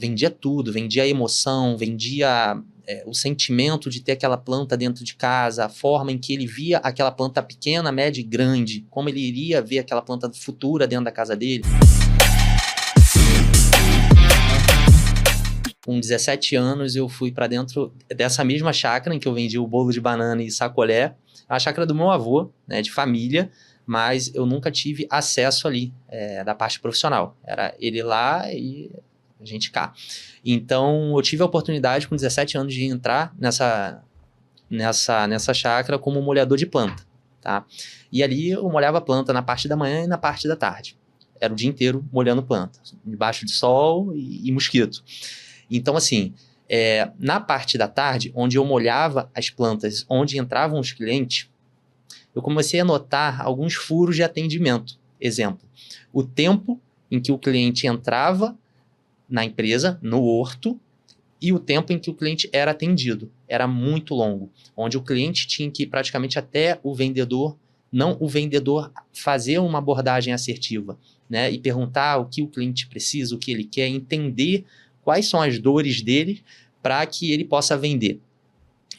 vendia tudo, vendia a emoção, vendia o sentimento de ter aquela planta dentro de casa, a forma em que ele via aquela planta pequena, média e grande, como ele iria ver aquela planta futura dentro da casa dele. Com 17 anos eu fui para dentro dessa mesma chácara em que eu vendia o bolo de banana e sacolé, a chácara do meu avô, né, de família, mas eu nunca tive acesso ali da parte profissional. Era ele lá e a gente cá. Então eu tive a oportunidade com 17 anos de entrar nessa chácara como molhador de planta, tá? E ali eu molhava planta na parte da manhã e na parte da tarde. Era o dia inteiro molhando planta, debaixo de sol e mosquito. Então, assim, na parte da tarde, onde eu molhava as plantas, onde entravam os clientes, eu comecei a notar alguns furos de atendimento. Exemplo, o tempo em que o cliente entrava na empresa, no horto, e o tempo em que o cliente era atendido. Era muito longo, onde o cliente tinha que ir praticamente até o vendedor, não o vendedor fazer uma abordagem assertiva, né? E perguntar o que o cliente precisa, o que ele quer, entender quais são as dores dele para que ele possa vender.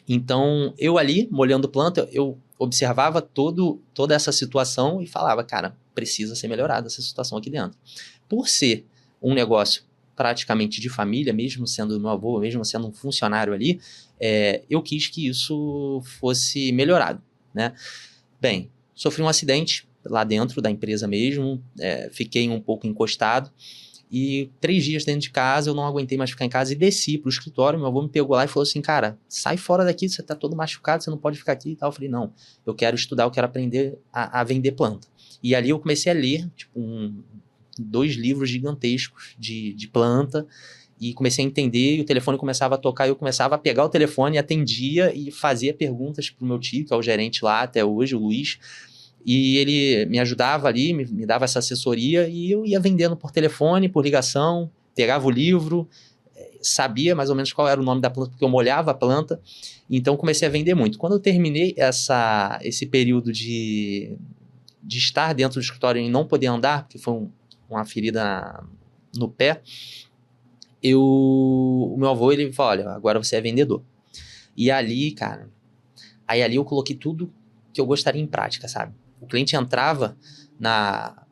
Então, eu ali, molhando planta, eu observava toda essa situação e falava, cara, precisa ser melhorada essa situação aqui dentro. Por ser um negócio praticamente de família, mesmo sendo meu avô, mesmo sendo um funcionário ali, eu quis que isso fosse melhorado, né? Bem, sofri um acidente lá dentro da empresa mesmo, fiquei um pouco encostado, e 3 dias dentro de casa, eu não aguentei mais ficar em casa e desci pro escritório. Meu avô me pegou lá e falou assim, cara, sai fora daqui, você tá todo machucado, você não pode ficar aqui e tal. Eu falei, não, eu quero estudar, eu quero aprender a vender planta. E ali eu comecei a ler, tipo, 2 livros gigantescos de planta, e comecei a entender, e o telefone começava a tocar, e eu começava a pegar o telefone, atendia e fazia perguntas pro meu tio, que é o gerente lá até hoje, o Luiz, e ele me ajudava ali, me dava essa assessoria, e eu ia vendendo por telefone, por ligação, pegava o livro, sabia mais ou menos qual era o nome da planta, porque eu molhava a planta, então comecei a vender muito. Quando eu terminei esse período de estar dentro do escritório e não poder andar, porque foi uma ferida no pé, o meu avô, ele falou, olha, agora você é vendedor. E ali, cara, ali eu coloquei tudo que eu gostaria em prática, sabe? O cliente entrava na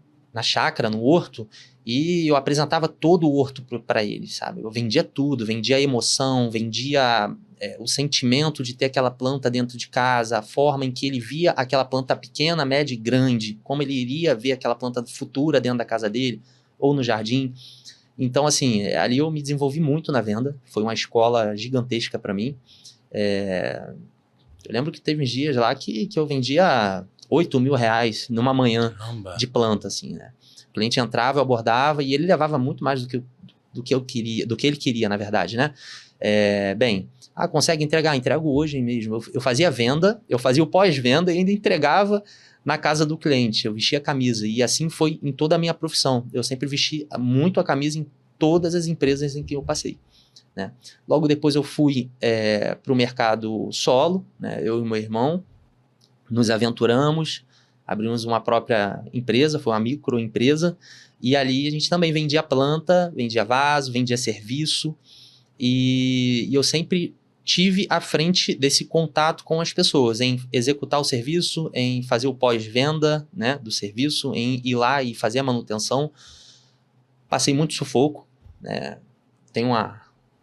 chácara, no horto, e eu apresentava todo o horto para ele, sabe? Eu vendia tudo, vendia a emoção, vendia o sentimento de ter aquela planta dentro de casa, a forma em que ele via aquela planta pequena, média e grande, como ele iria ver aquela planta futura dentro da casa dele, ou no jardim. Então, assim, ali eu me desenvolvi muito na venda, foi uma escola gigantesca para mim. Eu lembro que teve uns dias lá que eu vendia R$8.000 numa manhã. Caramba. De planta, assim, né? O cliente entrava, eu abordava, e ele levava muito mais do que ele queria, na verdade, né? Bem, consegue entregar? Entrego hoje mesmo. Eu fazia venda, eu fazia o pós-venda e ainda entregava na casa do cliente. Eu vestia a camisa, e assim foi em toda a minha profissão. Eu sempre vesti muito a camisa em todas as empresas em que eu passei, né? Logo depois eu fui para o mercado solo, né? Eu e meu irmão nos aventuramos, abrimos uma própria empresa, foi uma microempresa, e ali a gente também vendia planta, vendia vaso, vendia serviço, e eu sempre tive à frente desse contato com as pessoas, em executar o serviço, em fazer o pós-venda, né, do serviço, em ir lá e fazer a manutenção. Passei muito sufoco, né?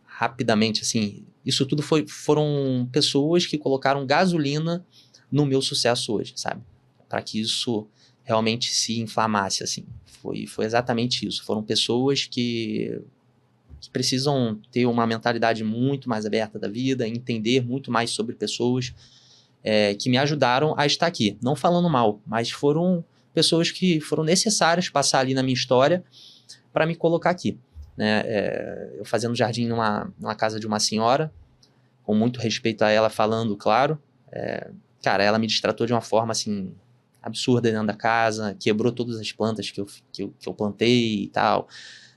Rapidamente, assim, isso tudo foram pessoas que colocaram gasolina no meu sucesso hoje, sabe? Para que isso realmente se inflamasse, assim. Foi exatamente isso. Foram pessoas que precisam ter uma mentalidade muito mais aberta da vida, entender muito mais sobre pessoas, que me ajudaram a estar aqui. Não falando mal, mas foram pessoas que foram necessárias passar ali na minha história para me colocar aqui, né? Eu fazendo jardim numa casa de uma senhora, com muito respeito a ela, falando, claro. Cara, ela me destratou de uma forma, assim, absurda dentro da casa, quebrou todas as plantas que eu plantei e tal,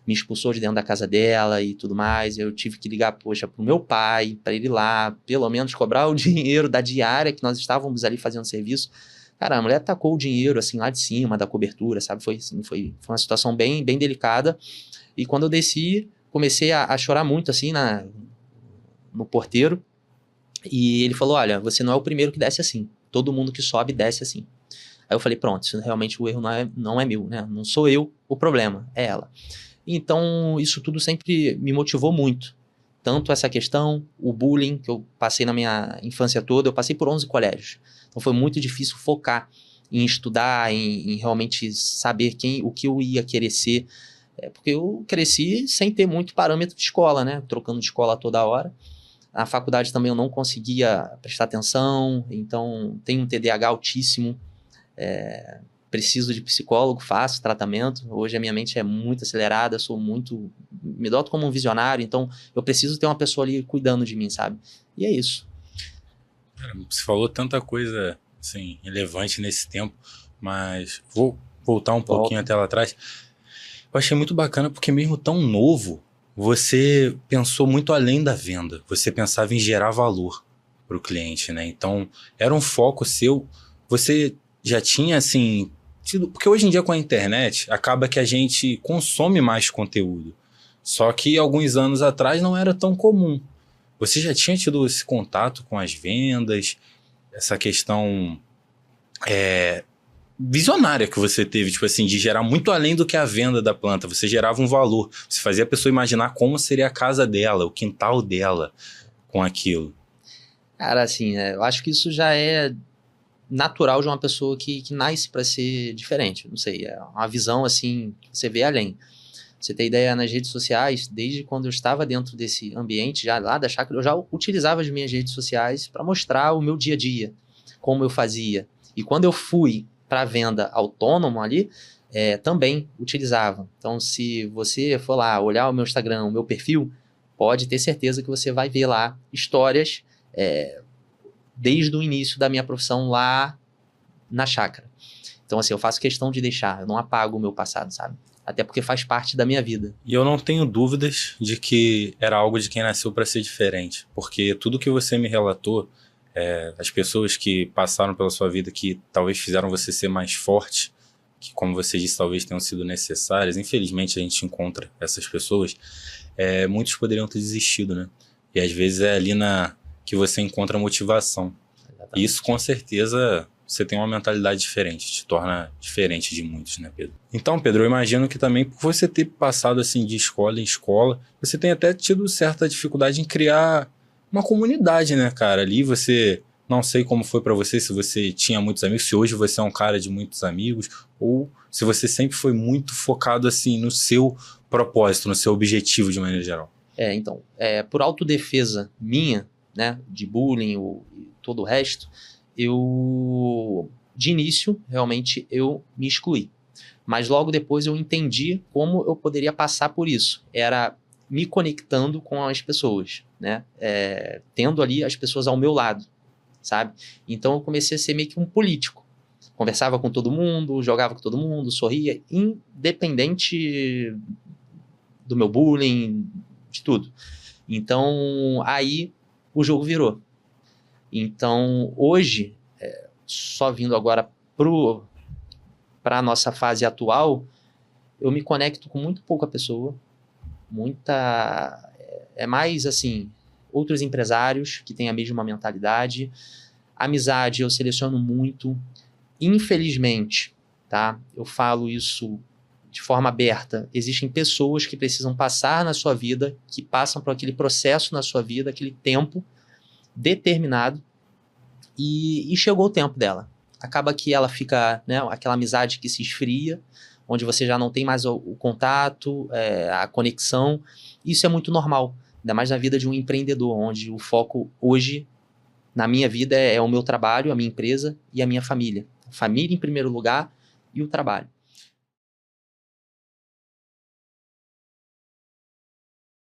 me expulsou de dentro da casa dela e tudo mais. Eu tive que ligar, poxa, pro meu pai, para ele ir lá, pelo menos cobrar o dinheiro da diária que nós estávamos ali fazendo serviço. Cara, a mulher tacou o dinheiro, assim, lá de cima da cobertura, sabe? Foi uma situação bem, bem delicada. E quando eu desci, comecei a chorar muito, assim, no porteiro, e ele falou, olha, você não é o primeiro que desce assim, todo mundo que sobe desce assim. Aí eu falei, pronto, isso realmente o erro não é meu, né? Não sou eu o problema, é ela. Então, isso tudo sempre me motivou muito. Tanto essa questão, o bullying, que eu passei na minha infância toda, eu passei por 11 colégios. Então, foi muito difícil focar em estudar, em realmente saber o que eu ia querer ser. Porque eu cresci sem ter muito parâmetro de escola, né? Trocando de escola toda hora. Na faculdade também eu não conseguia prestar atenção, então tenho um TDAH altíssimo. Preciso de psicólogo, faço tratamento. Hoje a minha mente é muito acelerada, me doto como um visionário, então eu preciso ter uma pessoa ali cuidando de mim, sabe? E é isso. Cara, você falou tanta coisa, assim, relevante nesse tempo, mas vou voltar um pouquinho até lá atrás. Eu achei muito bacana porque mesmo tão novo, você pensou muito além da venda. Você pensava em gerar valor para o cliente, né? Então, era um foco seu. Você já tinha, assim, porque hoje em dia com a internet, acaba que a gente consome mais conteúdo. Só que alguns anos atrás não era tão comum. Você já tinha tido esse contato com as vendas, essa questão visionária que você teve, tipo assim, de gerar muito além do que a venda da planta. Você gerava um valor. Você fazia a pessoa imaginar como seria a casa dela, o quintal dela com aquilo. Cara, assim, eu acho que isso já é natural de uma pessoa que nasce para ser diferente. Não sei, é uma visão assim, que você vê além. Você tem ideia, nas redes sociais, desde quando eu estava dentro desse ambiente, já lá da chácara, eu já utilizava as minhas redes sociais para mostrar o meu dia a dia, como eu fazia. E quando eu fui para a venda autônoma ali, também utilizava. Então, se você for lá olhar o meu Instagram, o meu perfil, pode ter certeza que você vai ver lá histórias desde o início da minha profissão lá na chácara. Então, assim, eu faço questão de deixar, eu não apago o meu passado, sabe? Até porque faz parte da minha vida. E eu não tenho dúvidas de que era algo de quem nasceu para ser diferente. Porque tudo que você me relatou, as pessoas que passaram pela sua vida, que talvez fizeram você ser mais forte, que como você disse, talvez tenham sido necessárias. Infelizmente a gente encontra essas pessoas. Muitos poderiam ter desistido, né? E às vezes é ali que você encontra motivação. E isso com certeza você tem uma mentalidade diferente, te torna diferente de muitos, né, Pedro? Então, Pedro, eu imagino que também por você ter passado assim de escola em escola, você tem até tido certa dificuldade em criar uma comunidade, né, cara? Ali você, não sei como foi pra você, se você tinha muitos amigos, se hoje você é um cara de muitos amigos, ou se você sempre foi muito focado assim no seu propósito, no seu objetivo de maneira geral. Então, por autodefesa minha, né, de bullying e todo o resto, de início, realmente, eu me excluí. Mas logo depois eu entendi como eu poderia passar por isso. Era me conectando com as pessoas, né? Tendo ali as pessoas ao meu lado, sabe? Então eu comecei a ser meio que um político. Conversava com todo mundo, jogava com todo mundo, sorria, independente do meu bullying, de tudo. Então, aí o jogo virou. Então, hoje, só vindo agora para a nossa fase atual, eu me conecto com muito pouca pessoa, mais assim, outros empresários que têm a mesma mentalidade. Amizade eu seleciono muito, infelizmente, tá? Eu falo isso de forma aberta, existem pessoas que precisam passar na sua vida, que passam por aquele processo na sua vida, aquele tempo determinado, e chegou o tempo dela. Acaba que ela fica, né, aquela amizade que se esfria, onde você já não tem mais o contato, a conexão. Isso é muito normal, ainda mais na vida de um empreendedor, onde o foco hoje, na minha vida, é o meu trabalho, a minha empresa e a minha família. Família em primeiro lugar e o trabalho.